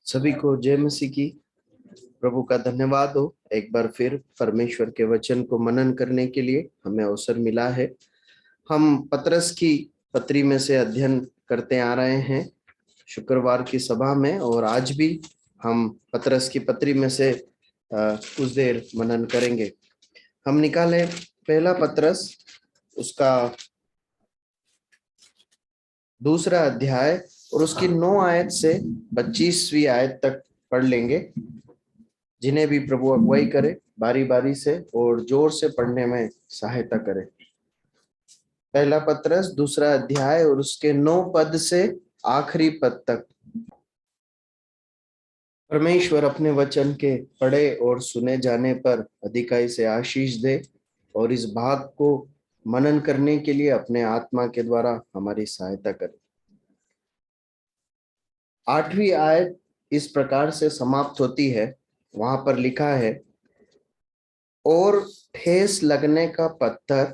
सभी को जय मसीह की। प्रभु का धन्यवाद हो। एक बार फिर परमेश्वर के वचन को मनन करने के लिए हमें अवसर मिला है। हम पतरस की पत्री में से अध्ययन करते आ रहे हैं शुक्रवार की सभा में, और आज भी हम पतरस की पत्री में से कुछ देर मनन करेंगे। हम निकालें पहला पतरस, उसका 2 अध्याय और उसकी 9 आयत से 25वीं आयत तक पढ़ लेंगे। जिन्हें भी प्रभु अगुवाई करे बारी बारी से और जोर से पढ़ने में सहायता करे। पहला पतरस 2 अध्याय और उसके 9 पद से आखिरी पद तक। परमेश्वर अपने वचन के पढ़े और सुने जाने पर अधिकाई से आशीष दे और इस भाग को मनन करने के लिए अपने आत्मा के द्वारा हमारी सहायता करे। 8वीं आयत इस प्रकार से समाप्त होती है। वहां पर लिखा है, और ठेस लगने का पत्थर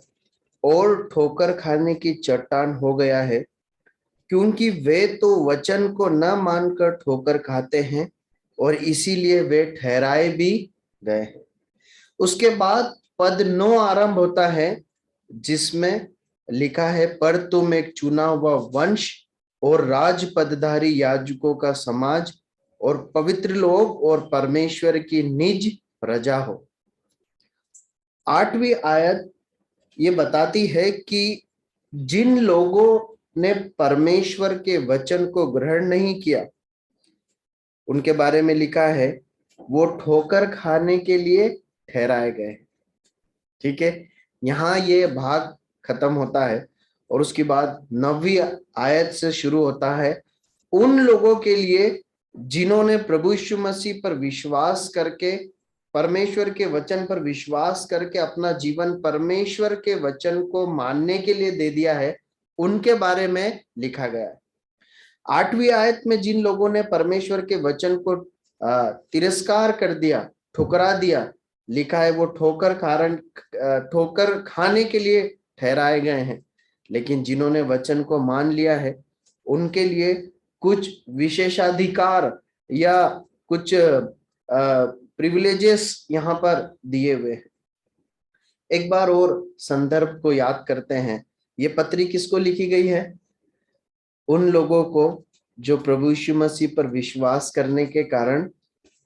और ठोकर खाने की चट्टान हो गया है, क्योंकि वे तो वचन को न मानकर ठोकर खाते हैं और इसीलिए वे ठहराए भी गए हैं। उसके बाद पद 9 आरंभ होता है, जिसमें लिखा है, पर तुम एक चुना हुआ वंश और राज पदधारी याजकों का समाज और पवित्र लोग और परमेश्वर की निज प्रजा हो। 8वीं आयत ये बताती है कि जिन लोगों ने परमेश्वर के वचन को ग्रहण नहीं किया, उनके बारे में लिखा है, वो ठोकर खाने के लिए ठहराए गए। ठीक है, यहाँ ये भाग खत्म होता है और उसके बाद 9वीं आयत से शुरू होता है, उन लोगों के लिए जिन्होंने प्रभु यीशु मसीह पर विश्वास करके, परमेश्वर के वचन पर विश्वास करके अपना जीवन परमेश्वर के वचन को मानने के लिए दे दिया है, उनके बारे में लिखा गया है। 8वीं आयत में जिन लोगों ने परमेश्वर के वचन को तिरस्कार कर दिया, ठुकरा दिया, लिखा है वो ठोकर खाने के लिए ठहराए गए हैं। लेकिन जिन्होंने वचन को मान लिया है, उनके लिए कुछ विशेषाधिकार या कुछ प्रिविलेजेस यहाँ पर दिए हुए हैं। एक बार और संदर्भ को याद करते हैं। ये पत्री किसको लिखी गई है? उन लोगों को जो प्रभु यीशु मसीह पर विश्वास करने के कारण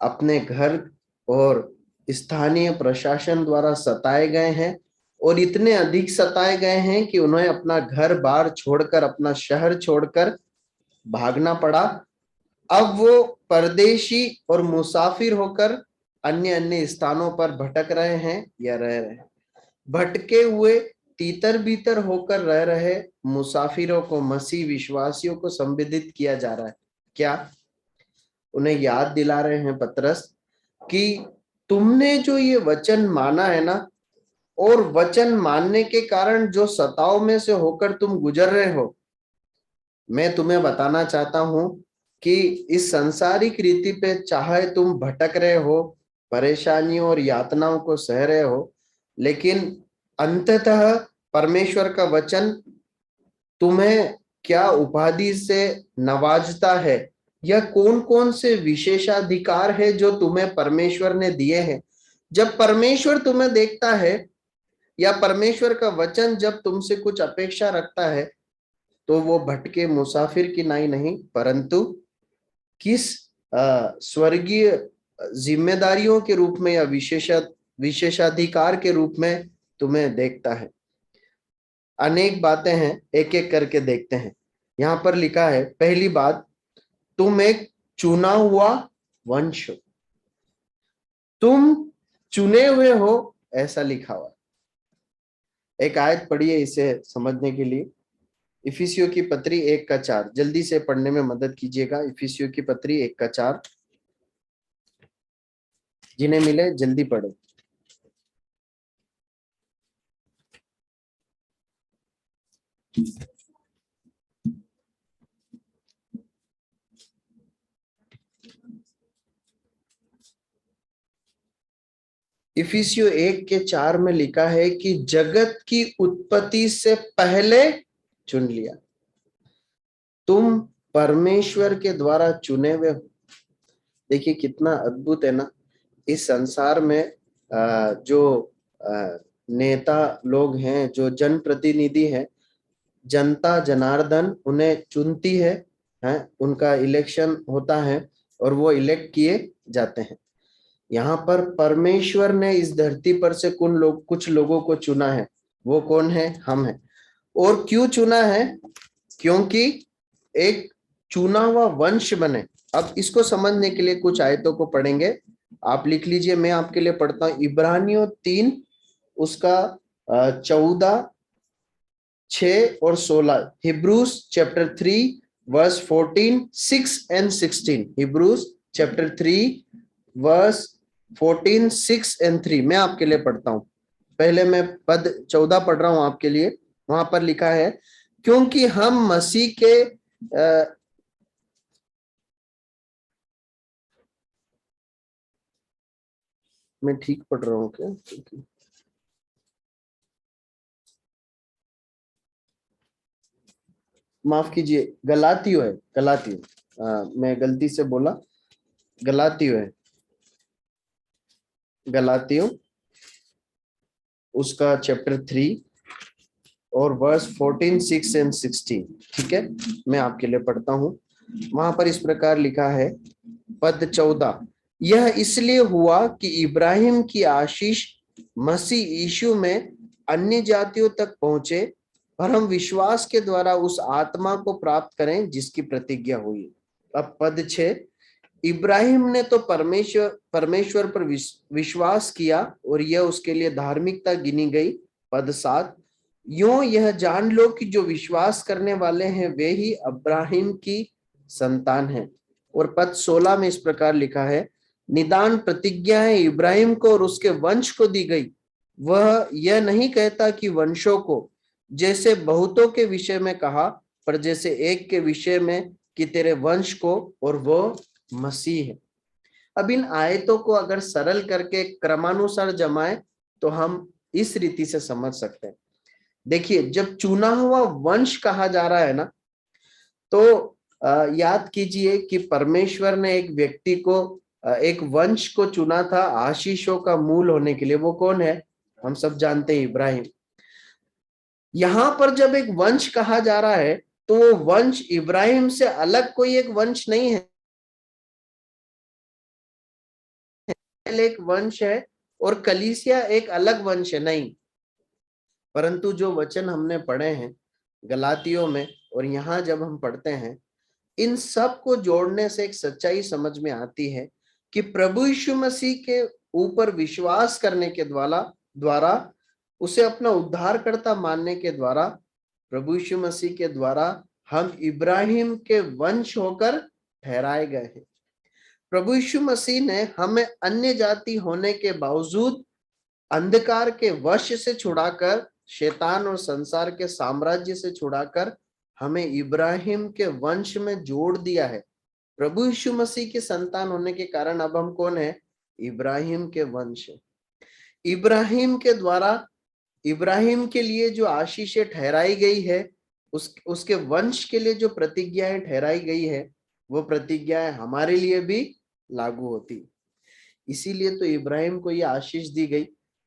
अपने घर और स्थानीय प्रशासन द्वारा सताए गए हैं, और इतने अधिक सताए गए हैं कि उन्हें अपना घर बार छोड़कर, अपना शहर छोड़कर भागना पड़ा। अब वो परदेशी और मुसाफिर होकर अन्य अन्य स्थानों पर भटक रहे हैं या रह रहे हैं। भटके हुए तीतर बीतर होकर रह रहे मुसाफिरों को मसीह विश्वासियों को संबोधित किया जा रहा है। क्या? उन्हें याद दिला रहे हैं पतरस कि तुमने जो ये वचन माना है ना, और वचन मानने के कारण जो सताव में से होकर तुम गुजर रहे हो, मैं तुम्हें बताना चाहता हूं कि इस संसारिक रीति पे चाहे तुम भटक रहे हो, परेशानियों और यातनाओं को सह रहे हो, लेकिन अंततः परमेश्वर का वचन तुम्हें क्या उपाधि से नवाजता है, या कौन कौन से विशेषाधिकार है जो तुम्हें परमेश्वर ने दिए हैं। जब परमेश्वर तुम्हें देखता है या परमेश्वर का वचन जब तुमसे कुछ अपेक्षा रखता है, तो वो भटके मुसाफिर की नाई नहीं, परंतु किस स्वर्गीय जिम्मेदारियों के रूप में या विशेषाधिकार के रूप में तुम्हें देखता है। अनेक बातें हैं, एक एक करके देखते हैं। यहां पर लिखा है, पहली बात, तुम एक चुना हुआ वंश हो। तुम चुने हुए हो, ऐसा लिखा हुआ। एक आयत पढ़िए इसे समझने के लिए। इफिसियों की पत्री 1:4, जल्दी से पढ़ने में मदद कीजिएगा। इफिसियों की पत्री 1:4, जिन्हें मिले जल्दी पढ़े। इफिसियों 1:4 में लिखा है कि जगत की उत्पत्ति से पहले चुन लिया। तुम परमेश्वर के द्वारा चुने हुए हो। देखिए कितना अद्भुत है ना, इस संसार में जो नेता लोग हैं, जो जनप्रतिनिधि हैं, जनता जनार्दन उन्हें चुनती है, उनका इलेक्शन होता है और वो इलेक्ट किए जाते हैं। यहाँ पर परमेश्वर ने इस धरती पर से कुछ लोगों को चुना है। वो कौन है? हम हैं। और क्यों चुना है? क्योंकि एक चुना हुआ वंश बने। अब इसको समझने के लिए कुछ आयतों को पढ़ेंगे। आप लिख लीजिए, मैं आपके लिए पढ़ता हूं। इब्रानियों 3 उसका 14, 6 और 16। Hebrews chapter 3 verse 14, 6 and 16। Hebrews chapter 3 verse 14, 6 and 3। मैं आपके लिए पढ़ता हूं। पहले मैं पद 14 पढ़ रहा हूं आपके लिए। वहां पर लिखा है, क्योंकि हम मसीह के मैं ठीक पढ़ रहा हूँ क्या? माफ कीजिए, गलातियो है, गलातियो। मैं गलती से बोला, गलातियो है, गलातियो उसका चैप्टर 3 और वर्स 14, 6 एंड 16। ठीक है, मैं आपके लिए पढ़ता हूं। वहां पर इस प्रकार लिखा है, पद 14, यह इसलिए हुआ कि इब्राहिम की आशीष मसीह यीशु में अन्य जातियों तक पहुंचे और हम विश्वास के द्वारा उस आत्मा को प्राप्त करें जिसकी प्रतिज्ञा हुई। अब पद 6, इब्राहिम ने तो परमेश्वर परमेश्वर पर विश्वास किया और यह उसके लिए धार्मिकता गिनी गई। पद 7, यूं यह जान लो कि जो विश्वास करने वाले हैं वे ही अब्राहिम की संतान हैं। और पद 16 में इस प्रकार लिखा है, निदान प्रतिज्ञाएं इब्राहिम को और उसके वंश को दी गई। वह यह नहीं कहता कि वंशों को, जैसे बहुतों के विषय में कहा, पर जैसे एक के विषय में कि तेरे वंश को, और वो मसीह है। अब इन आयतों को अगर सरल करके क्रमानुसार जमाए तो हम इस रीति से समझ सकते हैं। देखिए, जब चुना हुआ वंश कहा जा रहा है ना, तो याद कीजिए कि परमेश्वर ने एक व्यक्ति को, एक वंश को चुना था आशीषों का मूल होने के लिए। वो कौन है? हम सब जानते हैं, इब्राहिम। यहां पर जब एक वंश कहा जा रहा है तो वो वंश इब्राहिम से अलग कोई एक वंश नहीं है, एक वंश है और कलीसिया एक अलग वंश है, नहीं। परंतु जो वचन हमने पढ़े हैं गलातियों में और यहाँ जब हम पढ़ते हैं, इन सब को जोड़ने से एक सच्चाई समझ में आती है कि प्रभु यीशु मसीह के ऊपर विश्वास करने के द्वारा द्वारा उसे अपना उद्धारकर्ता मानने के द्वारा, प्रभु यीशु मसीह के द्वारा हम इब्राहिम के वंश होकर ठहराए गए हैं। प्रभु यीशु मसीह ने हमें अन्य जाति होने के बावजूद अंधकार के वश से छुड़ाकर, शैतान और संसार के साम्राज्य से छुड़ाकर हमें इब्राहिम के वंश में जोड़ दिया है। प्रभु यीशु मसीह के संतान होने के कारण अब हम कौन है? इब्राहिम के वंश। इब्राहिम के द्वारा, इब्राहिम के लिए जो आशीषें ठहराई गई है, उसके वंश के लिए जो प्रतिज्ञाएं ठहराई गई है, वो प्रतिज्ञाएं हमारे लिए भी लागू होती। इसीलिए तो इब्राहिम को ये आशीष दी गई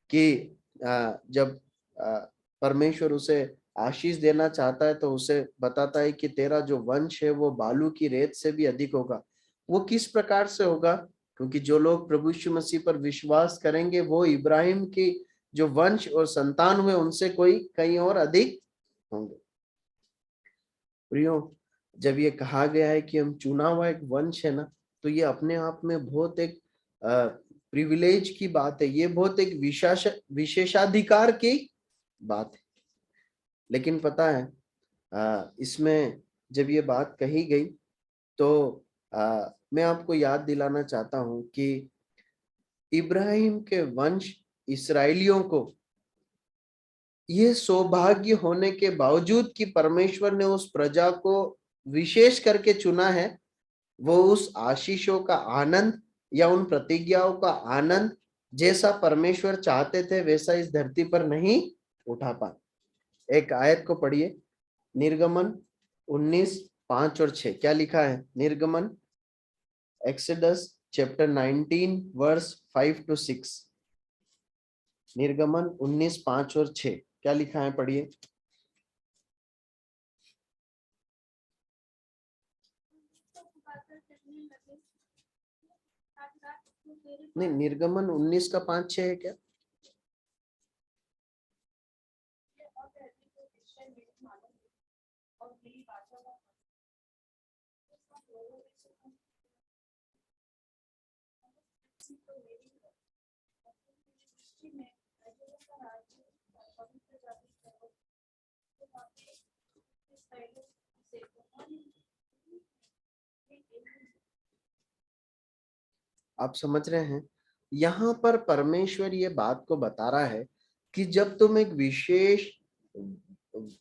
कि जब परमेश्वर उसे आशीष देना चाहता है तो उसे बताता है कि तेरा जो वंश है वो बालू की रेत से भी अधिक होगा। वो किस प्रकार से होगा? क्योंकि जो लोग प्रभु यीशु मसीह पर विश्वास करेंगे वो इब्राहिम की जो वंश और संतान हुए उनसे कोई कहीं और अधिक होंगे। प्रियो, जब ये कहा गया है कि हम चुना हुआ एक वंश है ना, तो ये अपने आप में बहुत एक प्रिविलेज की बात है। ये बहुत एक विशेषाधिकार की बात है। लेकिन पता है, इसमें जब ये बात कही गई तो मैं आपको याद दिलाना चाहता हूं कि इब्राहिम के वंश इसराइलियों को ये सौभाग्य होने के बावजूद कि परमेश्वर ने उस प्रजा को विशेष करके चुना है, वो उस आशीषों का आनंद या उन प्रतिज्ञाओं का आनंद जैसा परमेश्वर चाहते थे वैसा इस धरती पर नहीं उठा पाए। एक आयत को पढ़िए, निर्गमन 19, 5 और 6। क्या लिखा है? निर्गमन, एक्सोडस चैप्टर 19 वर्स 5 to 6। निर्गमन 19, 5 और 6 क्या लिखा है, पढ़िए। नहीं, निर्गमन 19 का 5, 6 है क्या? आप समझ रहे हैं, यहाँ पर परमेश्वर ये बात को बता रहा है कि जब तुम एक विशेष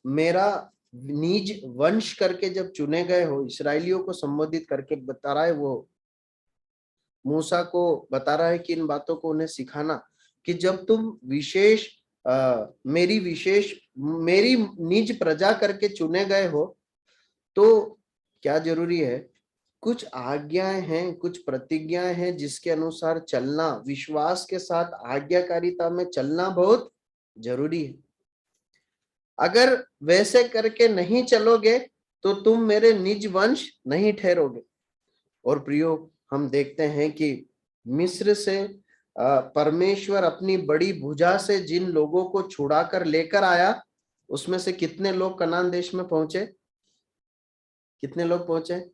मेरा निज वंश करके जब चुने गए हो, इस्राएलियों को संबोधित करके बता रहा है, वो मूसा को बता रहा है कि इन बातों को उन्हें सिखाना, कि जब तुम मेरी निज प्रजा करके चुने गए हो, तो क्या जरूरी है, कुछ आज्ञाएं हैं, कुछ प्रतिज्ञाएं हैं जिसके अनुसार चलना, विश्वास के साथ आज्ञाकारिता में चलना बहुत जरूरी है। अगर वैसे करके नहीं चलोगे तो तुम मेरे निज वंश नहीं ठहरोगे। और प्रियो, हम देखते हैं कि मिस्र से परमेश्वर अपनी बड़ी भुजा से जिन लोगों को छुड़ाकर लेकर आया, उसमें से कितने लोग कनान देश में पहुंचे? कितने लोग पहुंचे?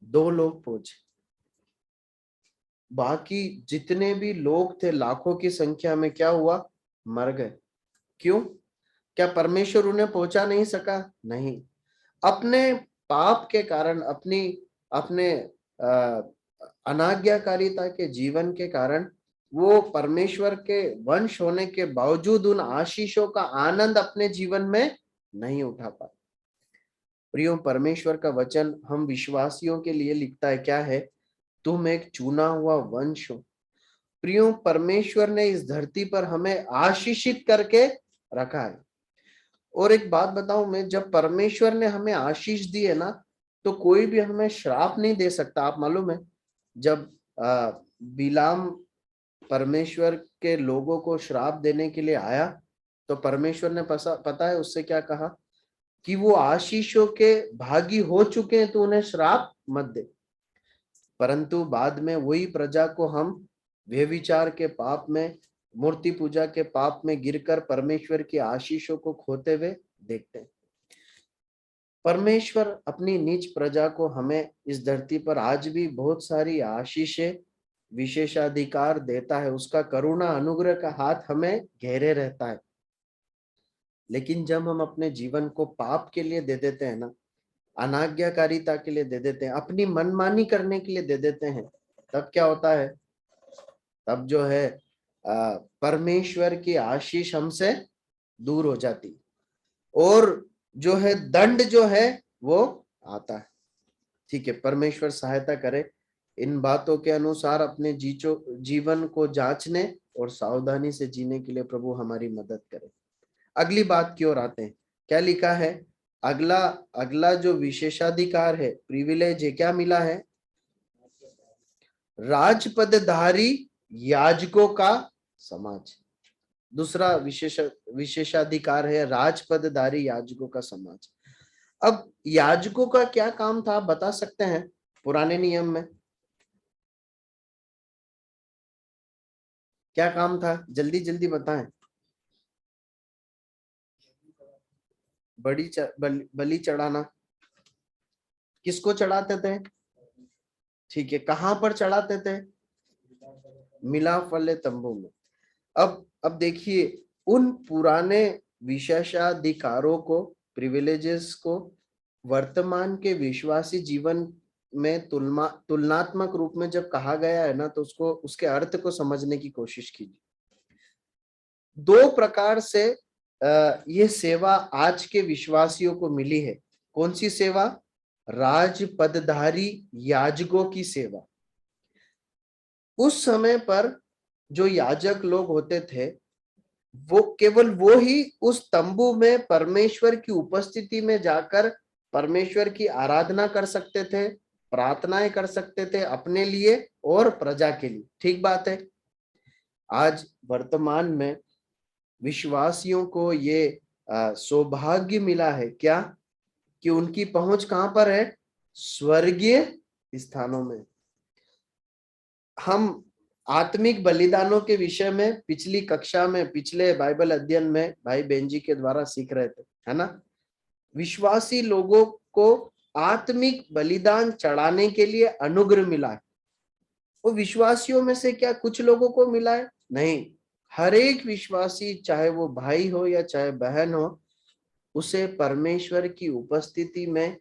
2 लोग पहुंचे। बाकी जितने भी लोग थे, लाखों की संख्या में, क्या हुआ? मर गए। क्यों? क्या परमेश्वर उन्हें पहुंचा नहीं सका? नहीं, अपने पाप के कारण, अपने अनाज्ञाकारिता के जीवन के कारण वो परमेश्वर के वंश होने के बावजूद उन आशीषों का आनंद अपने जीवन में नहीं उठा पाए। प्रियो, परमेश्वर का वचन हम विश्वासियों के लिए लिखता है, क्या है? तुम एक चुना हुआ वंश हो। प्रियो, परमेश्वर ने इस धरती पर हमें आशीषित करके रखा है। और एक बात बताऊं मैं, जब परमेश्वर ने हमें आशीष दी है ना, तो कोई भी हमें श्राप नहीं दे सकता। आप मालूम है, जब बिलाम परमेश्वर के लोगों को श्राप देने के लिए आया, तो परमेश्वर ने पता है उससे क्या कहा, कि वो आशीषों के भागी हो चुके हैं तो उन्हें श्राप मत दे। परंतु बाद में वही प्रजा को हम व्यभिचार के पाप में, मूर्ति पूजा के पाप में गिरकर परमेश्वर की आशीषों को खोते हुए देखते हैं। परमेश्वर अपनी निज प्रजा को हमें इस धरती पर आज भी बहुत सारी आशीषें, विशेषाधिकार देता है। उसका करुणा अनुग्रह का हाथ हमें घेरे रहता है। लेकिन जब हम अपने जीवन को पाप के लिए दे देते हैं ना, अनाज्ञाकारिता के लिए दे देते हैं, अपनी मनमानी करने के लिए दे देते हैं, तब क्या होता है? तब जो है परमेश्वर की आशीष हमसे दूर हो जाती, और जो है दंड जो है वो आता है। ठीक है, परमेश्वर सहायता करे इन बातों के अनुसार अपने जीवन को जांचने और सावधानी से जीने के लिए प्रभु हमारी मदद करे। अगली बात की ओर आते हैं। क्या लिखा है? अगला अगला जो विशेषाधिकार है, प्रिविलेज है, क्या मिला है? राजपदधारी याजकों का समाज। दूसरा विशेषाधिकार है राजपदधारी याजकों का समाज। अब याजकों का क्या काम था, बता सकते हैं? पुराने नियम में क्या काम था? जल्दी जल्दी बताएं। बलि चढ़ाना। किसको चढ़ाते थे? ठीक है, कहां पर चढ़ाते थे? मिलाप वाले तंबू में। अब देखिए, उन पुराने विशेषाधिकारों को, प्रिविलेजेस को वर्तमान के विश्वासी जीवन में तुलनात्मक रूप में जब कहा गया है ना, तो उसको, उसके अर्थ को समझने की कोशिश कीजिए। 2 प्रकार से ये सेवा आज के विश्वासियों को मिली है। कौन सी सेवा? राजपदधारी याजकों की सेवा। उस समय पर जो याजक लोग होते थे, वो केवल वो ही उस तंबू में परमेश्वर की उपस्थिति में जाकर परमेश्वर की आराधना कर सकते थे, प्रार्थनाएं कर सकते थे अपने लिए और प्रजा के लिए। ठीक बात है। आज वर्तमान में विश्वासियों को ये सौभाग्य मिला है क्या, कि उनकी पहुंच कहां पर है? स्वर्गीय स्थानों में। हम आत्मिक बलिदानों के विषय में पिछली कक्षा में, पिछले बाइबल अध्ययन में भाई बेंजी के द्वारा सीख रहे थे, है ना। विश्वासी लोगों को आत्मिक बलिदान चढ़ाने के लिए अनुग्रह मिला है। वो विश्वासियों में से क्या कुछ लोगों को मिला है? नहीं, हर एक विश्वासी, चाहे वो भाई हो या चाहे बहन हो, उसे परमेश्वर की उपस्थिति में,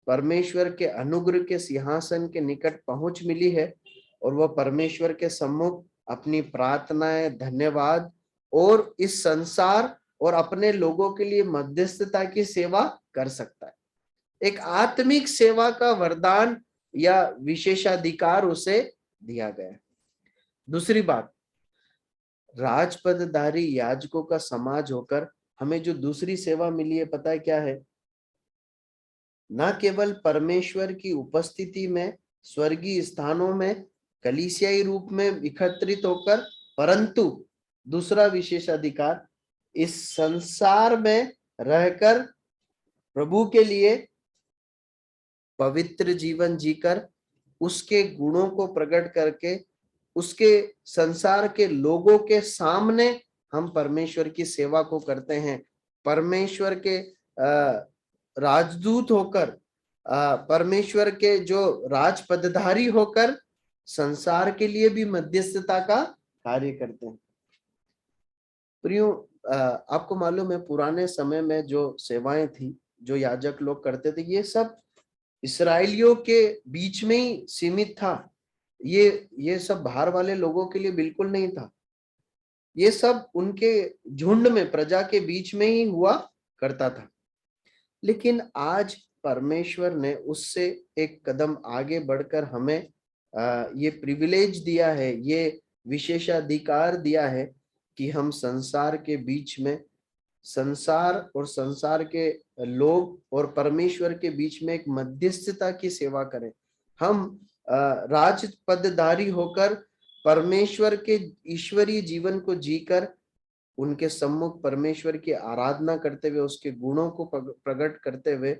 परमेश्वर के अनुग्रह के सिंहासन के निकट पहुंच मिली है, और वह परमेश्वर के सम्मुख अपनी प्रार्थनाएं, धन्यवाद और इस संसार और अपने लोगों के लिए मध्यस्थता की सेवा कर सकता है। एक आत्मिक सेवा का वरदान या विशेषाधिकार उसे दिया गया है। दूसरी बात, राजपदधारी याजकों का समाज होकर हमें जो दूसरी सेवा मिली है, पता है क्या है? न केवल परमेश्वर की उपस्थिति में स्वर्गीय स्थानों में कलीसियाई रूप में एकत्रित होकर, परंतु दूसरा विशेषाधिकार, इस संसार में रहकर प्रभु के लिए पवित्र जीवन जीकर, उसके गुणों को प्रकट करके, उसके संसार के लोगों के सामने हम परमेश्वर की सेवा को करते हैं। परमेश्वर के राजदूत होकर, परमेश्वर के जो राजपदधारी होकर संसार के लिए भी मध्यस्थता का कार्य करते हैं। प्रियो, आपको मालूम है पुराने समय में जो सेवाएं थी, जो याजक लोग करते थे, ये सब इसराइलियों के बीच में ही सीमित था। ये सब बाहर वाले लोगों के लिए बिल्कुल नहीं था। ये सब उनके झुंड में, प्रजा के बीच में ही हुआ करता था। लेकिन आज परमेश्वर ने उससे एक कदम आगे बढ़कर हमें ये प्रिविलेज दिया है, ये विशेषाधिकार दिया है कि हम संसार के बीच में, संसार और संसार के लोग और परमेश्वर के बीच में एक मध्यस्थता की सेवा करें। हम राजपदधारी होकर परमेश्वर के ईश्वरीय जीवन को जीकर उनके सम्मुख परमेश्वर की आराधना करते हुए, उसके गुणों को प्रकट करते हुए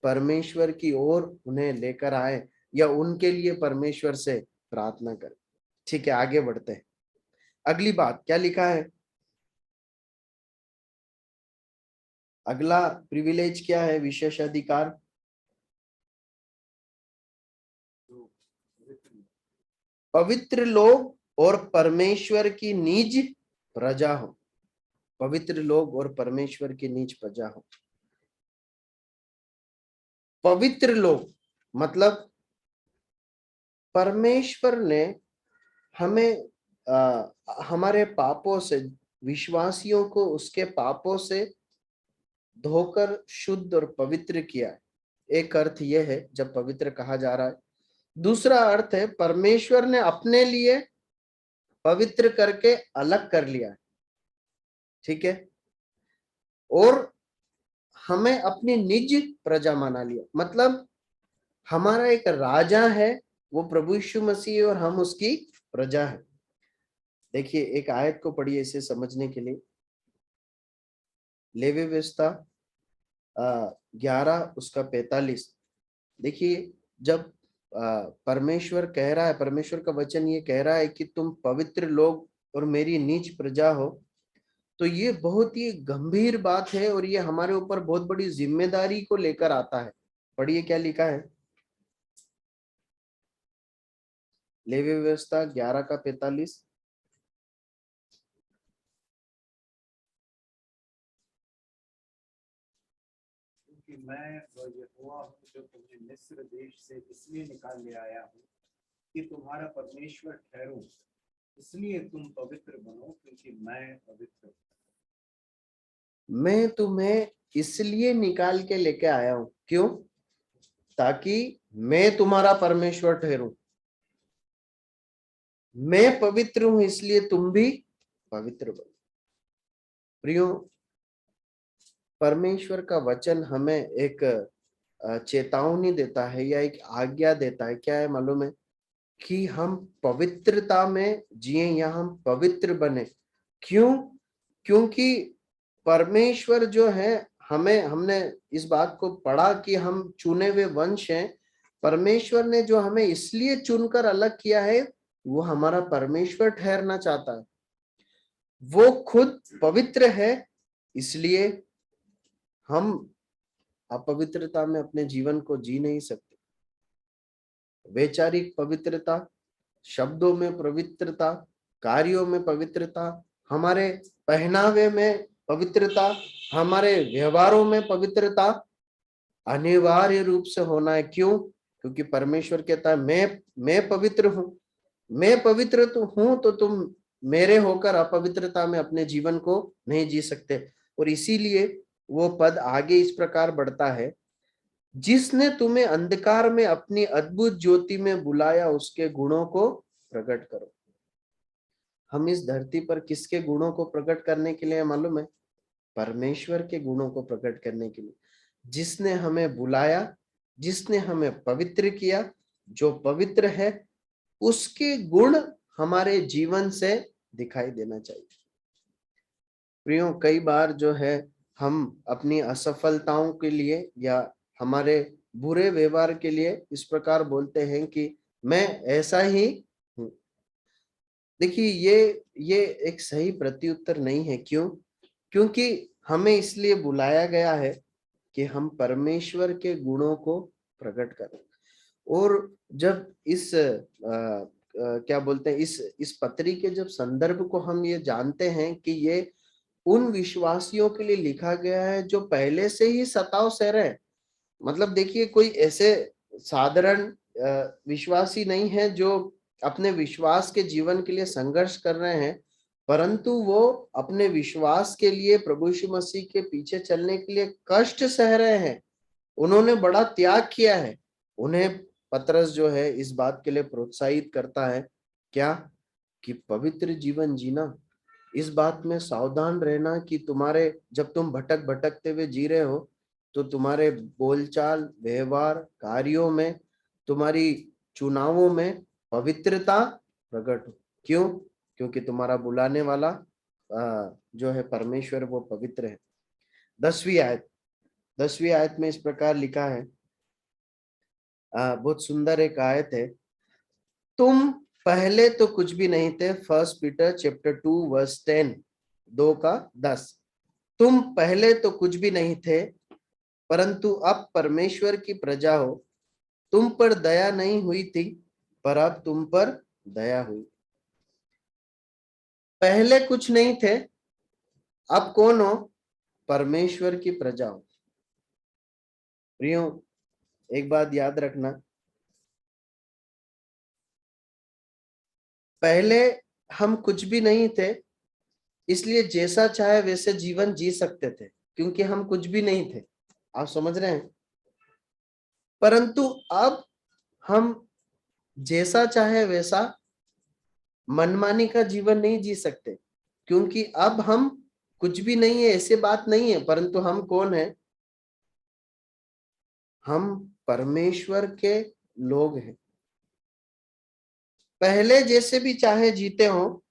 परमेश्वर की ओर उन्हें लेकर आए, या उनके लिए परमेश्वर से प्रार्थना करें। ठीक है, आगे बढ़ते हैं। अगली बात क्या लिखा है? अगला प्रिविलेज क्या है, विशेषाधिकार? पवित्र लोग और परमेश्वर की निज प्रजा हो। पवित्र लोग और परमेश्वर की निज प्रजा हो। पवित्र लोग मतलब परमेश्वर ने हमें हमारे पापों से, विश्वासियों को उसके पापों से धोकर शुद्ध और पवित्र किया है। एक अर्थ यह है जब पवित्र कहा जा रहा है। दूसरा अर्थ है परमेश्वर ने अपने लिए पवित्र करके अलग कर लिया है। ठीक है, और हमें अपनी निज प्रजा माना लिया। मतलब हमारा एक राजा है, वो प्रभु यीशु मसीह, और हम उसकी प्रजा है। देखिए, एक आयत को पढ़िए इसे समझने के लिए। लेवी व्यवस्था 11 उसका 45। देखिए, जब परमेश्वर कह रहा है, परमेश्वर का वचन ये कह रहा है कि तुम पवित्र लोग और मेरी नीच प्रजा हो, तो ये बहुत ही गंभीर बात है, और ये हमारे ऊपर बहुत बड़ी जिम्मेदारी को लेकर आता है। पढ़िए क्या लिखा है, लेवी व्यवस्था 11 का 45। कि मैं यहोवा हूँ जो तुम्हें मिस्र देश से इसलिए निकाल ले आया हूँ कि तुम्हारा परमेश्वर ठहरूं, इसलिए तुम पवित्र बनो क्योंकि मैं पवित्र हूँ। मैं तुम्हें इसलिए निकाल के लेके आया हूं, क्यों? ताकि मैं तुम्हारा परमेश्वर ठहरूं। मैं पवित्र हूं, इसलिए तुम भी पवित्र बनो। प्रियो, परमेश्वर का वचन हमें एक चेतावनी देता है या एक आज्ञा देता है। क्या है मालूम है? कि हम पवित्रता में जिए या हम पवित्र बने। क्यों? क्योंकि परमेश्वर जो है, हमने इस बात को पढ़ा कि हम चुने हुए वंश हैं। परमेश्वर ने जो हमें इसलिए चुनकर अलग किया है, वो हमारा परमेश्वर ठहरना चाहता है। वो खुद पवित्र है, इसलिए हम अपवित्रता में अपने जीवन को जी नहीं सकते। वैचारिक पवित्रता, शब्दों में पवित्रता, कार्यों में पवित्रता, हमारे पहनावे में पवित्रता, हमारे व्यवहारों में पवित्रता अनिवार्य रूप से होना है। क्यों? क्योंकि परमेश्वर कहता है मैं पवित्र हूं। मैं पवित्र तो हूं, तो तुम मेरे होकर अपवित्रता में अपने जीवन को नहीं जी सकते। और इसीलिए वो पद आगे इस प्रकार बढ़ता है, जिसने तुम्हें अंधकार में अपनी अद्भुत ज्योति में बुलाया, उसके गुणों को प्रकट करो। हम इस धरती पर किसके गुणों को प्रकट करने के लिए मालूम है? परमेश्वर के गुणों को प्रकट करने के लिए, जिसने हमें बुलाया, जिसने हमें पवित्र किया। जो पवित्र है उसके गुण हमारे जीवन से दिखाई देना चाहिए। प्रियो, कई बार जो है हम अपनी असफलताओं के लिए या हमारे बुरे व्यवहार के लिए इस प्रकार बोलते हैं कि मैं ऐसा ही हूं। देखिए, ये एक सही प्रत्युत्तर नहीं है। क्यों? क्योंकि हमें इसलिए बुलाया गया है कि हम परमेश्वर के गुणों को प्रकट करें। और जब इस क्या बोलते हैं, इस पत्री के जब संदर्भ को हम ये जानते हैं कि ये उन विश्वासियों के लिए लिखा गया है जो पहले से ही सताव सह रहे हैं। मतलब देखिए, कोई ऐसे साधारण विश्वासी नहीं है जो अपने विश्वास के जीवन के लिए संघर्ष कर रहे हैं, परंतु वो अपने विश्वास के लिए प्रभु यीशु मसीह के पीछे चलने के लिए कष्ट सह रहे हैं। उन्होंने बड़ा त्याग किया है। उन्हें पतरस जो है इस बात के लिए प्रोत्साहित करता है, क्या? कि पवित्र जीवन जीना। इस बात में सावधान रहना कि तुम्हारे जब तुम भटकते हुए जी रहे हो, तो तुम्हारे बोलचाल, व्यवहार, कार्यों में, तुम्हारी चुनावों में पवित्रता प्रकट हो। क्यों? क्योंकि तुम्हारा बुलाने वाला जो है परमेश्वर, वो पवित्र है। 10वीं आयत में इस प्रकार लिखा है, बहुत सुंदर एक आयत है। तुम पहले तो कुछ भी नहीं थे। 1 पीटर चैप्टर 2 वर्स 10, 2 का 10। तुम पहले तो कुछ भी नहीं थे, परंतु अब परमेश्वर की प्रजा हो। तुम पर दया नहीं हुई थी, पर अब तुम पर दया हुई। पहले कुछ नहीं थे, अब कौन हो? परमेश्वर की प्रजा हो। प्रियो, एक बात याद रखना, पहले हम कुछ भी नहीं थे, इसलिए जैसा चाहे वैसे जीवन जी सकते थे, क्योंकि हम कुछ भी नहीं थे। आप समझ रहे हैं? परंतु अब हम जैसा चाहे वैसा मनमानी का जीवन नहीं जी सकते, क्योंकि अब हम कुछ भी नहीं है, ऐसे बात नहीं है। परंतु हम कौन है? हम परमेश्वर के लोग हैं। पहले जैसे भी चाहे जीते हो,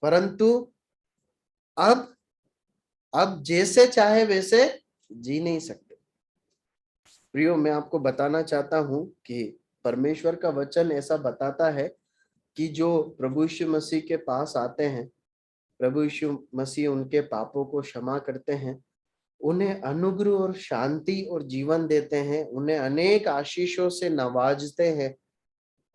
परंतु अब जैसे चाहे वैसे जी नहीं सकते। प्रियो, मैं आपको बताना चाहता हूं कि परमेश्वर का वचन ऐसा बताता है कि जो प्रभु यीशु मसीह के पास आते हैं, प्रभु यीशु मसीह उनके पापों को क्षमा करते हैं, उन्हें अनुग्रह और शांति और जीवन देते हैं, उन्हें अनेक आशीषों से नवाजते हैं,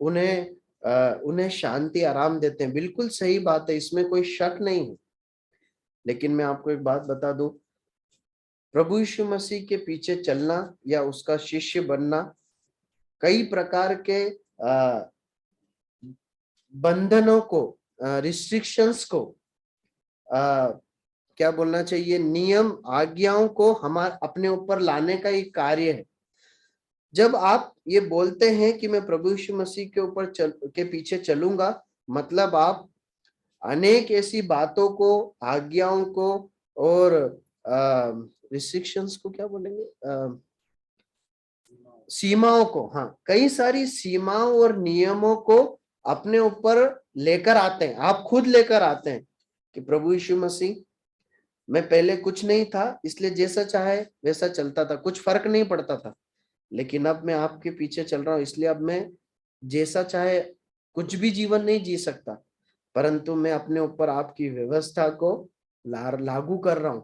उन्हें शांति आराम देते हैं। बिल्कुल सही बात है, इसमें कोई शक नहीं है। लेकिन मैं आपको एक बात बता दूं, प्रभु यीशु मसीह के पीछे चलना या उसका शिष्य बनना कई प्रकार के बंधनों को, रिस्ट्रिक्शंस को, क्या बोलना चाहिए, नियम आज्ञाओं को हमारे अपने ऊपर लाने का एक कार्य है। जब आप ये बोलते हैं कि मैं प्रभु यीशु मसीह के ऊपर के पीछे चलूंगा, मतलब आप अनेक ऐसी बातों को, आज्ञाओं को और रिस्ट्रिक्शंस को क्या बोलेंगे, सीमाओं को, हाँ, कई सारी सीमाओं और नियमों को अपने ऊपर लेकर आते हैं, आप खुद लेकर आते हैं कि प्रभु यीशु मसीह, मैं पहले कुछ नहीं था इसलिए जैसा चाहे वैसा चलता था, कुछ फर्क नहीं पड़ता था, लेकिन अब मैं आपके पीछे चल रहा हूं इसलिए अब मैं जैसा चाहे कुछ भी जीवन नहीं जी सकता, परंतु मैं अपने ऊपर आपकी व्यवस्था को लागू कर रहा हूं।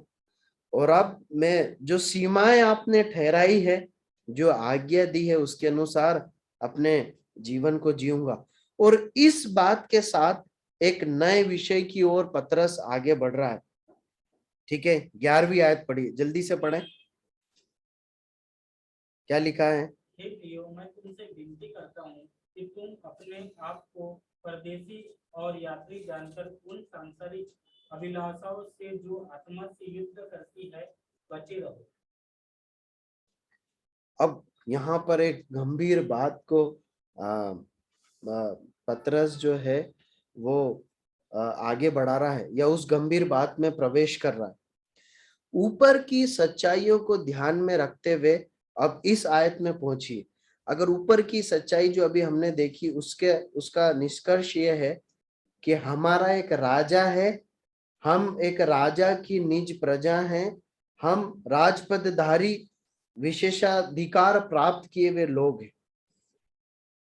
और अब मैं जो सीमाएं आपने ठहराई है, जो आज्ञा दी है, उसके अनुसार अपने जीवन को जीऊंगा। और इस बात के साथ एक नए विषय की ओर पतरस आगे बढ़ रहा है। ठीक है, 11वीं आयत पढ़िए, जल्दी से पढ़ें, क्या लिखा है। हे प्रियो, मैं तुमसे विनती करता हूँ कि तुम अपने आप को परदेशी और यात्री जानकर उन सांसारिक अभिलाषाओं से जो आत्मा से युद्ध करती है बचे रहो। अब यहाँ पर एक गंभीर बात को पतरस जो है वो आगे बढ़ा रहा है, या उस गंभीर बात में प्रवेश कर रहा है। ऊपर की सच्चाइयों को ध्यान में रखते हुए अब इस आयत में पहुंचिए। अगर ऊपर की सच्चाई जो अभी हमने देखी उसका निष्कर्ष ये है कि हमारा एक राजा है, हम एक राजा की निज प्रजा हैं, हम राजपदधारी विशेषाधिकार प्राप्त किए हुए लोग हैं।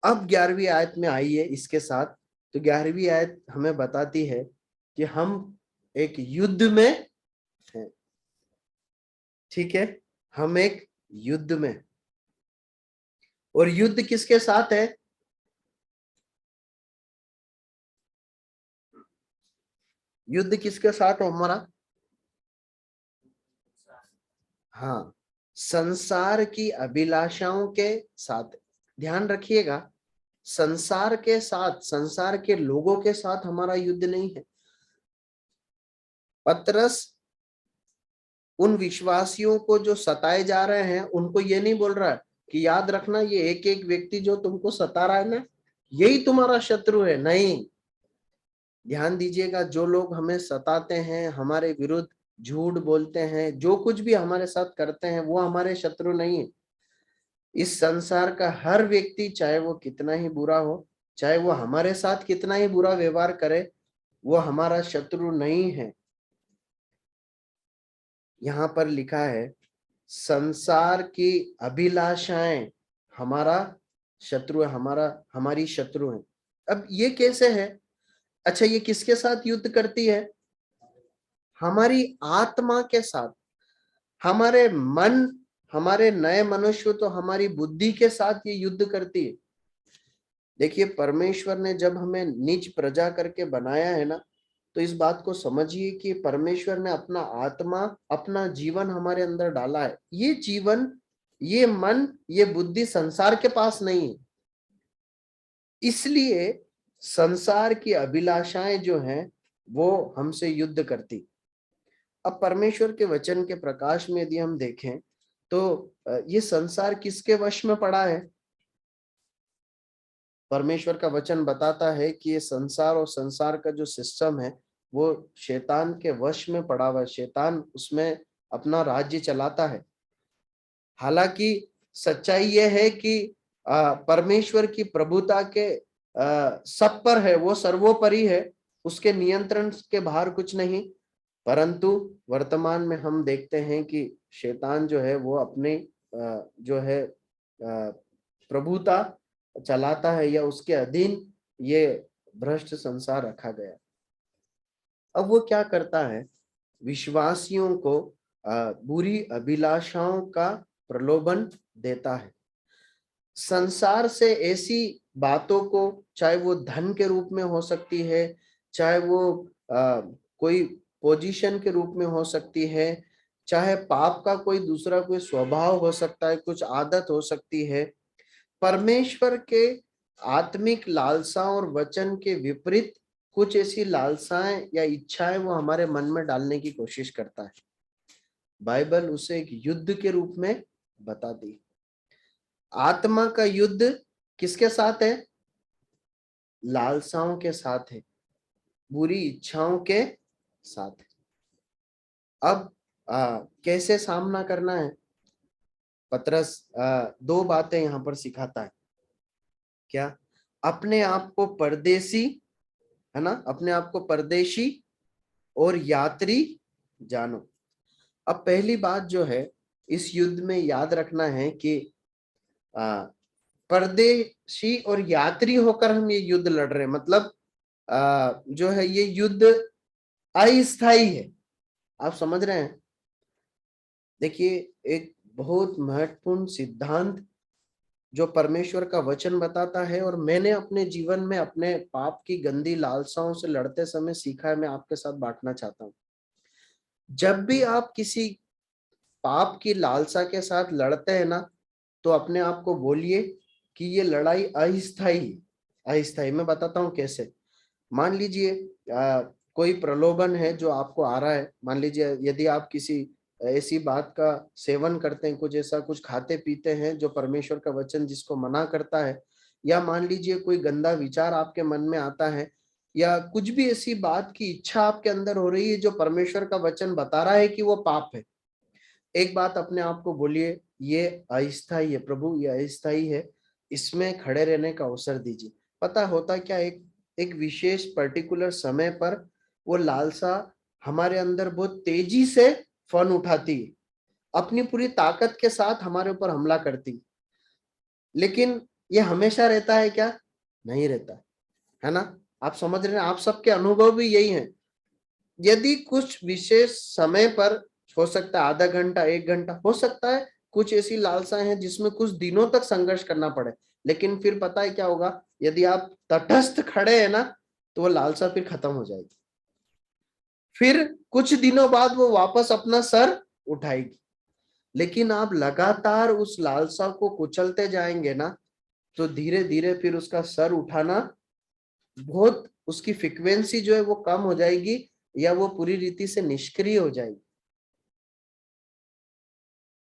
अब 11वीं आयत में आइए इसके साथ, तो 11वीं आयत हमें बताती है कि हम एक युद्ध में हैं। ठीक है, हम एक युद्ध में, और युद्ध किसके साथ है। युद्ध किसके साथ है हमारा। हाँ, संसार की अभिलाषाओं के साथ। ध्यान रखिएगा, संसार के साथ, संसार के लोगों के साथ हमारा युद्ध नहीं है। पतरस उन विश्वासियों को जो सताए जा रहे हैं उनको ये नहीं बोल रहा है कि याद रखना ये एक एक व्यक्ति जो तुमको सता रहा है ना, यही तुम्हारा शत्रु है। नहीं, ध्यान दीजिएगा, जो लोग हमें सताते हैं, हमारे विरुद्ध झूठ बोलते हैं, जो कुछ भी हमारे साथ करते हैं, वो हमारे शत्रु नहीं है। इस संसार का हर व्यक्ति, चाहे वो कितना ही बुरा हो, चाहे वो हमारे साथ कितना ही बुरा व्यवहार करे, वो हमारा शत्रु नहीं है। यहाँ पर लिखा है संसार की अभिलाषाएं हमारा शत्रु है, हमारी शत्रु है। अब ये कैसे है। अच्छा, ये किसके साथ युद्ध करती है। हमारी आत्मा के साथ, हमारे मन, हमारे नए मनुष्य, तो हमारी बुद्धि के साथ ये युद्ध करती है। देखिए, परमेश्वर ने जब हमें निज प्रजा करके बनाया है ना, तो इस बात को समझिए कि परमेश्वर ने अपना आत्मा, अपना जीवन हमारे अंदर डाला है। ये जीवन, ये मन, ये बुद्धि संसार के पास नहीं है। इसलिए संसार की अभिलाषाएं जो हैं वो हमसे युद्ध करती। अब परमेश्वर के वचन के प्रकाश में यदि हम देखें तो ये संसार किसके वश में पड़ा है। परमेश्वर का वचन बताता है कि ये संसार और संसार का जो सिस्टम है वो शैतान के वश में पड़ा हुआ है। शैतान उसमें अपना राज्य चलाता है। हालांकि सच्चाई यह है कि परमेश्वर की प्रभुता के सब पर है, वो सर्वोपरि है, उसके नियंत्रण के बाहर कुछ नहीं। परंतु वर्तमान में हम देखते हैं कि शैतान जो है वो अपने जो है प्रभुता चलाता है, या उसके अधीन ये भ्रष्ट संसार रखा गया। अब वो क्या करता है, विश्वासियों को बुरी अभिलाषाओं का प्रलोभन देता है। संसार से ऐसी बातों को, चाहे वो धन के रूप में हो सकती है, चाहे वो कोई पोजीशन के रूप में हो सकती है, चाहे पाप का कोई दूसरा कोई स्वभाव हो सकता है, कुछ आदत हो सकती है, परमेश्वर के आत्मिक लालसा और वचन के विपरीत कुछ ऐसी लालसाएं या इच्छाएं वो हमारे मन में डालने की कोशिश करता है। बाइबल उसे एक युद्ध के रूप में बताती। आत्मा का युद्ध किसके साथ है। लालसाओं के साथ है, बुरी इच्छाओं के साथ है। अब कैसे सामना करना है। पतरस दो बातें यहाँ पर सिखाता है। क्या? अपने आप को परदेसी, है ना, अपने आप को परदेशी और यात्री जानो। अब पहली बात जो है इस युद्ध में याद रखना है कि परदेशी और यात्री होकर हम ये युद्ध लड़ रहे हैं। मतलब जो है ये युद्ध अस्थाई है। आप समझ रहे हैं? देखिए, एक बहुत महत्वपूर्ण सिद्धांत जो परमेश्वर का वचन बताता है और मैंने अपने जीवन में अपने पाप की गंदी लालसाओं से लड़ते समय सीखा है, मैं आपके साथ बांटना चाहता हूं। जब भी आप किसी पाप की लालसा के साथ लड़ते हैं ना, तो अपने आप को बोलिए कि ये लड़ाई अस्थाई। अस्थाई मैं बताता हूं कैसे। मान लीजिए कोई प्रलोभन है जो आपको आ रहा है। मान लीजिए यदि आप किसी ऐसी बात का सेवन करते हैं, कुछ ऐसा कुछ खाते पीते हैं जो परमेश्वर का वचन जिसको मना करता है, या मान लीजिए कोई गंदा विचार आपके मन में आता है, या कुछ भी ऐसी बात की इच्छा आपके अंदर हो रही है जो परमेश्वर का वचन बता रहा है कि वो पाप है। एक बात अपने आप को बोलिए, ये अस्थाई है प्रभु, ये अस्थाई है, इसमें खड़े रहने का अवसर दीजिए। पता होता क्या, एक एक विशेष पर्टिकुलर समय पर वो लालसा हमारे अंदर बहुत तेजी से फन उठाती है, अपनी पूरी ताकत के साथ हमारे ऊपर हमला करती है। लेकिन ये हमेशा रहता है क्या? नहीं रहता है ना। आप समझ रहे हैं? आप सबके अनुभव भी यही है। यदि कुछ विशेष समय पर, हो सकता है आधा घंटा, एक घंटा, हो सकता है कुछ ऐसी लालसाएं हैं जिसमें कुछ दिनों तक संघर्ष करना पड़े, लेकिन फिर पता है क्या होगा? यदि आप तटस्थ खड़े हैं ना, तो वो लालसा फिर खत्म हो जाएगी। फिर कुछ दिनों बाद वो वापस अपना सर उठाएगी। लेकिन आप लगातार उस लालसा को कुचलते जाएंगे ना, तो धीरे धीरे फिर उसका सर उठाना बहुत, उसकी फ्रीक्वेंसी जो है वो कम हो जाएगी, या वो पूरी रीति से निष्क्रिय हो जाएगी।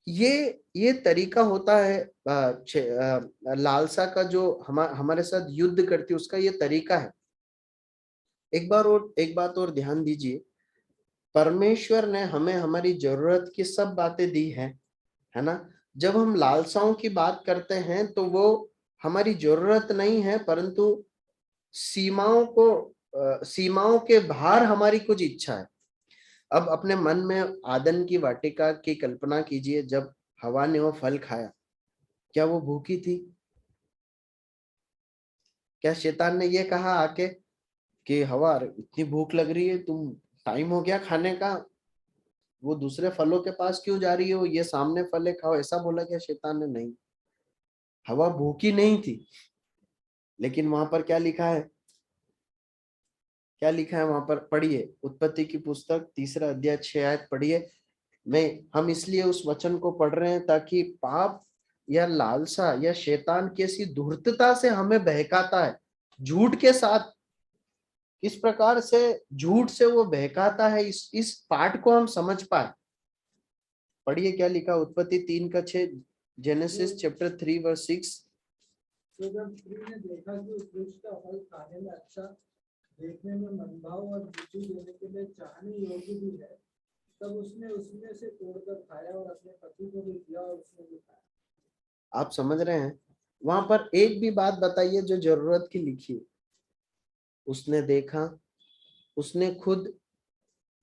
ये तरीका होता है लालसा का, जो हमारे साथ युद्ध करती है, उसका ये तरीका है। एक बात और ध्यान दीजिए, परमेश्वर ने हमें हमारी जरूरत की सब बातें दी है ना। जब हम लालसाओं की बात करते हैं तो वो हमारी जरूरत नहीं है, परंतु सीमाओं के बाहर हमारी कुछ इच्छा है। अब अपने मन में आदन की वाटिका की कल्पना कीजिए। जब हवा ने वो फल खाया, क्या वो भूखी थी? क्या शैतान ने ये कहा आके कि हवा इतनी भूख लग रही है, तुम टाइम हो गया खाने का, वो दूसरे फलों के पास क्यों जा रही हो, ये सामने फल है खाओ, ऐसा बोला क्या शैतान ने? नहीं, हवा भूखी नहीं थी। लेकिन वहां पर क्या लिखा है? क्या लिखा है वहां पर? पढ़िए, उत्पत्ति की पुस्तक 3 अध्याय 6 आयत पढ़िए। हम इसलिए उस वचन को पढ़ रहे हैं ताकि पाप या लालसा या शैतान कैसी धूर्तता से हमें बहकाता है, झूठ के साथ, इस प्रकार से झूठ से वो बहकाता है, इस पाठ को हम समझ पाए। पढ़िए क्या लिखा, उत्पत्ति 3:6, जेनेसिस चैप्टर 3:6। तो जब स्त्री ने देखा कि उस वृक्ष का फल खाने में अच्छा, देखने में मनभाव और रुचि देने के लिए चाहने योग्य भी है, तब उसने उसमें से तोड़कर खाया और अपने पति को भी दिया और उसने भी खाया। आप समझ रहे हैं? वहां पर एक भी बात बताइए जो जरूरत की लिखी है। उसने देखा, उसने खुद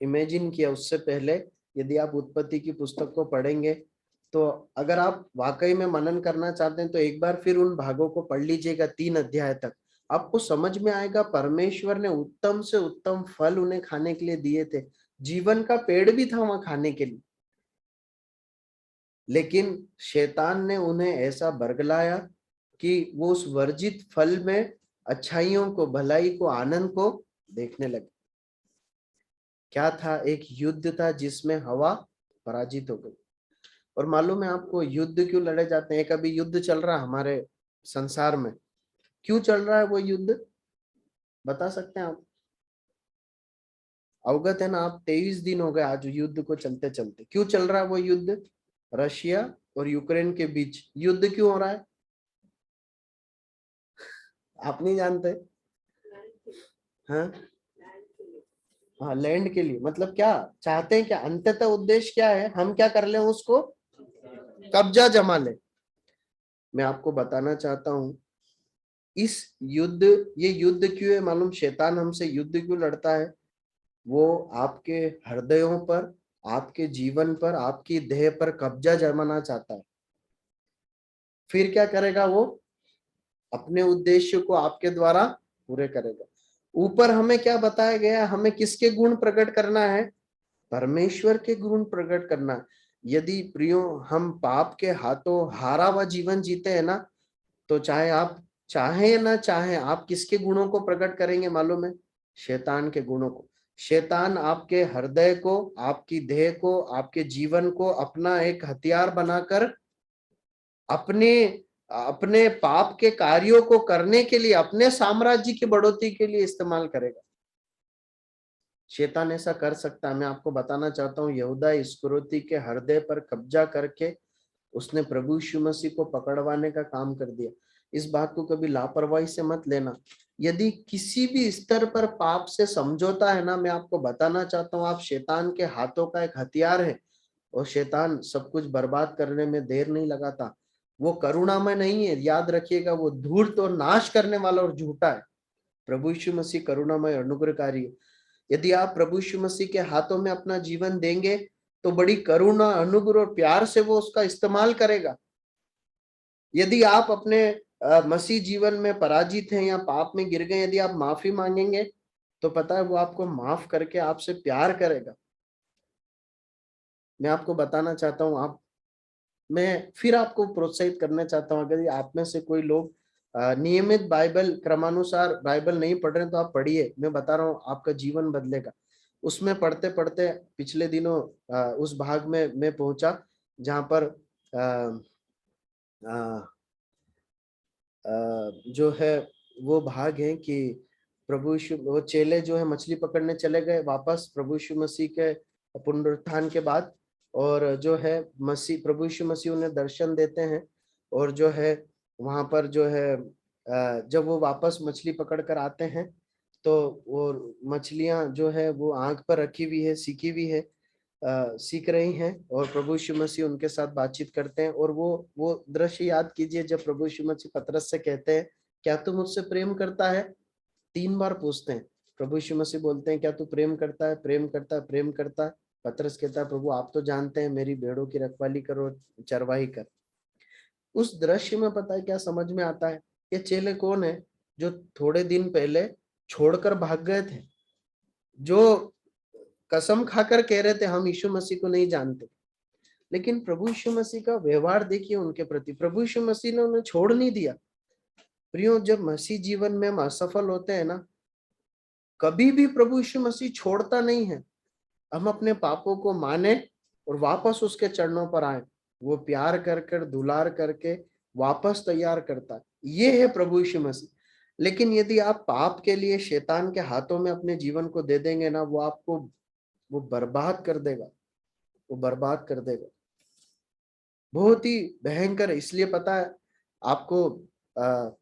इमेजिन किया। उससे पहले यदि आप उत्पत्ति की पुस्तक को पढ़ेंगे, तो अगर आप वाकई में मनन करना चाहते हैं तो एक बार फिर उन भागों को पढ़ लीजिएगा, 3 अध्याय तक। आपको समझ में आएगा परमेश्वर ने उत्तम से उत्तम फल उन्हें खाने के लिए दिए थे। जीवन का पेड़ भी था वहां खाने के लिए, लेकिन शैतान ने उन्हें ऐसा बरगलाया कि वो उस वर्जित फल में अच्छाइयों को, भलाई को, आनंद को देखने लगे। क्या था? एक युद्ध था जिसमें हवा पराजित हो गई। और मालूम है आपको युद्ध क्यों लड़े जाते हैं? कभी युद्ध चल रहा हमारे संसार में, क्यों चल रहा है वो युद्ध? बता सकते हैं आप? अवगत है ना आप? 23 दिन हो गए आज युद्ध को चलते चलते। क्यों चल रहा है वो युद्ध? रशिया और यूक्रेन के बीच युद्ध क्यों हो रहा है? आप नहीं जानते? हाँ हाँ, लैंड के लिए। मतलब क्या चाहते हैं? क्या अंततः उद्देश्य क्या है? हम क्या कर ले उसको कब्जा जमा ले। मैं आपको बताना चाहता हूं इस युद्ध, ये युद्ध क्यों है मालूम? शैतान हमसे युद्ध क्यों लड़ता है? वो आपके हृदयों पर, आपके जीवन पर, आपकी देह पर कब्जा जमाना चाहता है। फिर क्या करेगा? वो अपने उद्देश्य को आपके द्वारा पूरे करेगा। ऊपर हमें क्या बताया गया है? हमें किसके गुण प्रकट करना है? परमेश्वर के गुण प्रकट करना। यदि प्रियो हम पाप के हाथों हारा हुआ जीवन जीते हैं ना, तो चाहे आप चाहे या ना चाहे, आप किसके गुणों को प्रकट करेंगे मालूम है? शैतान के गुणों को। शैतान आपके हृदय को, आपकी देह को, आपके जीवन को अपना एक हथियार बनाकर अपने अपने पाप के कार्यों को करने के लिए, अपने साम्राज्य की बढ़ोतरी के लिए इस्तेमाल करेगा। शैतान ऐसा कर सकता है। मैं आपको बताना चाहता हूँ, यहूदा इस्करियोती के हृदय पर कब्जा करके उसने प्रभु यीशु मसीह को पकड़वाने का काम कर दिया। इस बात को कभी लापरवाही से मत लेना। यदि किसी भी स्तर पर पाप से समझौता है ना, मैं आपको बताना चाहता हूँ, आप शैतान के हाथों का एक हथियार है। और शैतान सब कुछ बर्बाद करने में देर नहीं लगाता। वो करुणामय नहीं है, याद रखिएगा। वो धूर्त और नाश करने वाला और झूठा है। प्रभु यीशु मसीह करुणामय अनुग्रहकारी है। यदि आप प्रभु यीशु मसीह के हाथों में अपना जीवन देंगे तो बड़ी करुणा, अनुग्रह और प्यार से वो उसका इस्तेमाल करेगा। यदि आप अपने मसीह जीवन में पराजित हैं या पाप में गिर गए, यदि आप माफी मांगेंगे तो पता है वो आपको माफ करके आपसे प्यार करेगा। मैं आपको बताना चाहता हूँ, मैं फिर आपको प्रोत्साहित करना चाहता हूँ, अगर आप में से कोई लोग नियमित बाइबल क्रमानुसार बाइबल नहीं पढ़ रहे तो आप पढ़िए। मैं बता रहा हूँ आपका जीवन बदलेगा। उसमें पढ़ते पढ़ते पिछले दिनों उस भाग में मैं पहुंचा जहां पर जो है वो भाग है कि प्रभु यीशु, वो चेले जो है मछली पकड़ने चले गए वापस प्रभु यीशु मसीह के पुनरुत्थान के बाद। और जो है मसीह, प्रभु यीशु मसीह उन्हें दर्शन देते हैं। और जो है वहां पर जो है जब वो वापस मछली पकड़ कर आते हैं तो वो मछलियां जो है वो आंख पर रखी हुई है, सीखी हुई है, सीख रही हैं। और प्रभु यीशु मसीह उनके साथ बातचीत करते हैं। और वो दृश्य याद कीजिए जब प्रभु यीशु मसीह पतरस से कहते हैं, क्या तू मुझसे प्रेम करता है? 3 बार पूछते हैं। प्रभु यीशु मसीह बोलते हैं, क्या तू प्रेम करता है, प्रेम करता है, प्रेम करता है? पतरस कहता है, प्रभु आप तो जानते हैं, मेरी भेड़ों की रखवाली करो, चरवाही कर। उस दृश्य में पता है क्या समझ में आता है? ये चेले कौन है? जो थोड़े दिन पहले छोड़कर भाग गए थे, जो कसम खाकर कह रहे थे हम यीशु मसीह को नहीं जानते। लेकिन प्रभु यीशु मसीह का व्यवहार देखिए उनके प्रति। प्रभु यीशु मसीह ने उन्हें छोड़ नहीं दिया। प्रियो, जब मसीह जीवन में हम असफल होते हैं ना, कभी भी प्रभु यीशु मसीह छोड़ता नहीं है। हम अपने पापों को माने और वापस उसके चरणों पर आए, वो प्यार कर कर दुलार करके वापस तैयार करता है। ये है प्रभु यीशु मसीह। लेकिन यदि आप पाप के लिए शैतान के हाथों में अपने जीवन को दे देंगे ना, वो आपको वो बर्बाद कर देगा, वो बर्बाद कर देगा। बहुत ही भयंकर है। इसलिए पता है आपको,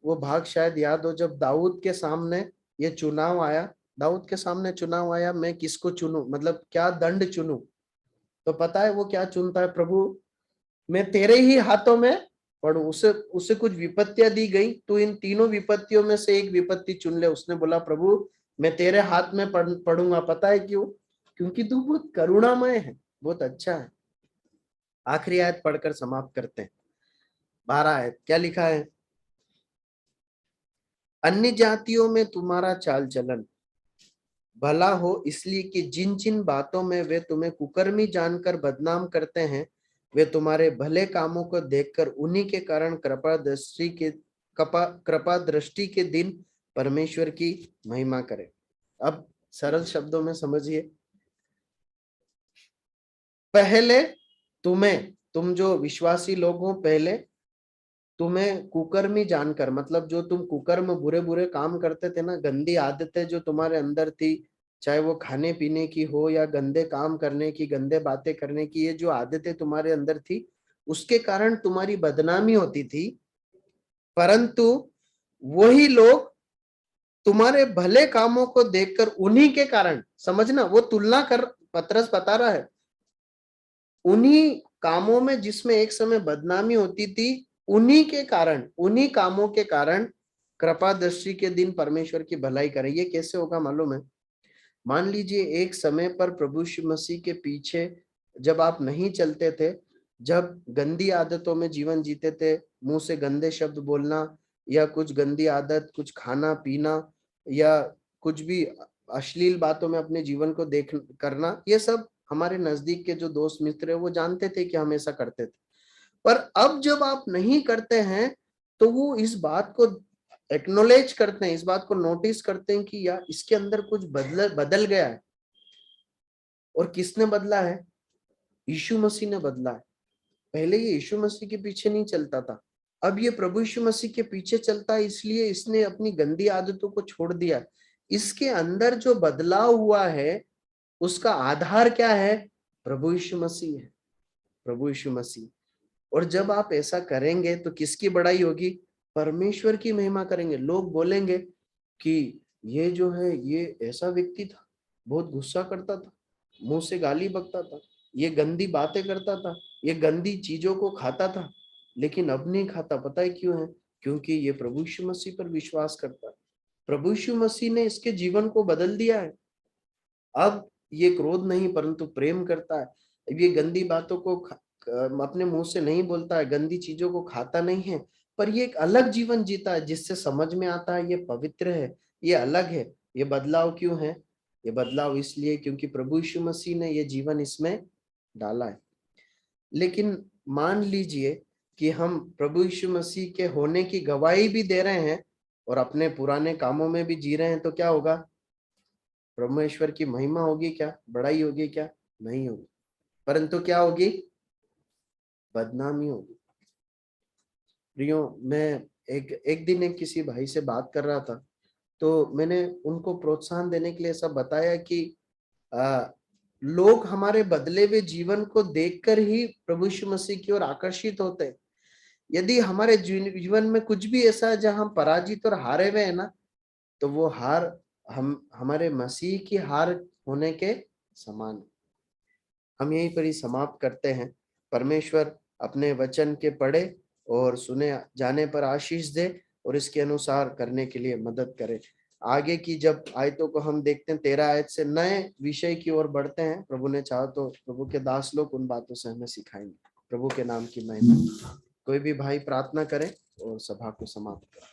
वो भाग शायद याद हो जब दाऊद के सामने ये चुनाव आया, दाऊद के सामने चुनाव आया, मैं किसको चुनूं, मतलब क्या दंड चुनूं। तो पता है वो क्या चुनता है? प्रभु मैं तेरे ही हाथों में पढ़ूं। उसे उसे कुछ विपत्तियां दी गई, तो इन तीनों विपत्तियों में से एक विपत्ति चुन ले। उसने बोला, प्रभु मैं तेरे हाथ में पढ़ूंगा। पता है क्यों? क्योंकि तू बहुत करुणामय है, बहुत अच्छा है। आखिरी आयत पढ़कर समाप्त करते हैं। 12 आयत क्या लिखा है? अन्य जातियों में तुम्हारा चाल चलन भला हो, इसलिए कि जिन जिन बातों में वे तुम्हें कुकर्मी जानकर बदनाम करते हैं, वे तुम्हारे भले कामों को देखकर उन्हीं के कारण कृपा दृष्टि के दिन परमेश्वर की महिमा करें। अब सरल शब्दों में समझिए, पहले तुम जो विश्वासी लोग हो, पहले तुम्हें कुकर्मी जानकर, मतलब जो तुम कुकर्म बुरे बुरे काम करते थे ना, गंदी आदतें जो तुम्हारे अंदर थी, चाहे वो खाने पीने की हो या गंदे काम करने की, गंदे बातें करने की, ये जो आदतें तुम्हारे अंदर थी उसके कारण तुम्हारी बदनामी होती थी। परंतु वही लोग तुम्हारे भले कामों को देखकर उन्हीं के कारण, समझना वो तुलना कर, पतरस बता रहा है, उन्हीं कामों में जिसमें एक समय बदनामी होती थी, उन्हीं के कारण, उन्हीं कामों के कारण कृपा दृष्टि के दिन परमेश्वर की भलाई करे। ये कैसे होगा मालूम है? मान लीजिए एक समय पर प्रभु यीशु मसीह के पीछे जब आप नहीं चलते थे, जब गंदी आदतों में जीवन जीते थे, मुंह से गंदे शब्द बोलना या कुछ गंदी आदत, कुछ खाना पीना या कुछ भी अश्लील बातों में अपने जीवन को देख करना, ये सब हमारे नजदीक के जो दोस्त मित्र है वो जानते थे कि हम ऐसा करते थे। पर अब जब आप नहीं करते हैं तो वो इस बात को एक्नोलेज करते हैं, इस बात को नोटिस करते हैं कि यार इसके अंदर कुछ बदल गया है। और किसने बदला है? यीशु मसीह ने बदला है। पहले ये यीशु मसीह के पीछे नहीं चलता था, अब ये प्रभु यीशु मसीह के पीछे चलता है, इसलिए इसने अपनी गंदी आदतों को छोड़ दिया। इसके अंदर जो बदलाव हुआ है उसका आधार क्या है? प्रभु यीशु मसीह है, प्रभु यीशु मसीह। और जब आप ऐसा करेंगे तो किसकी बड़ाई होगी? परमेश्वर की महिमा करेंगे। लोग बोलेंगे कि ये जो है ये ऐसा व्यक्ति था, बहुत गुस्सा करता था, मुंह से गाली बकता था, ये गंदी बातें करता था, ये गंदी चीजों को खाता था, लेकिन अब नहीं खाता। पता है क्यों है? क्योंकि ये प्रभु यीशु मसीह पर विश्वास करता है। प्रभु यीशु मसीह ने इसके जीवन को बदल दिया है। अब ये क्रोध नहीं परंतु प्रेम करता है। अब ये गंदी बातों को अपने मुंह से नहीं बोलता है, गंदी चीजों को खाता नहीं है, पर ये एक अलग जीवन जीता है जिससे समझ में आता है ये पवित्र है, ये अलग है। ये बदलाव क्यों है? ये बदलाव इसलिए क्योंकि प्रभु यीशु मसीह ने ये जीवन इसमें डाला है। लेकिन मान लीजिए कि हम प्रभु यीशु मसीह के होने की गवाही भी दे रहे हैं और अपने पुराने कामों में भी जी रहे हैं, तो क्या होगा? परमेश्वर की महिमा होगी क्या? बड़ाई होगी क्या? नहीं होगी, परंतु क्या होगी? बदनामी होगी। प्रियो, मैं एक दिन एक किसी भाई से बात कर रहा था, तो मैंने उनको प्रोत्साहन देने के लिए सब बताया कि लोग हमारे बदले हुए जीवन को देखकर ही प्रभु यीशु मसीह की ओर आकर्षित होते हैं। यदि हमारे जीवन में कुछ भी ऐसा है जहां हम पराजित और हारे हुए हैं ना, तो वो हार हमारे मसीह की हार होने के समान है। हम यहीं पर ही समाप्त करते हैं। परमेश्वर अपने वचन के पढ़े और सुने जाने पर आशीष दे और इसके अनुसार करने के लिए मदद करे। आगे की जब आयतों को हम देखते हैं, 13 आयत से नए विषय की ओर बढ़ते हैं। प्रभु ने चाहा तो प्रभु के दास लोग उन बातों से हमें सिखाएंगे। प्रभु के नाम की महिमा। कोई भी भाई प्रार्थना करें और सभा को समाप्त करें।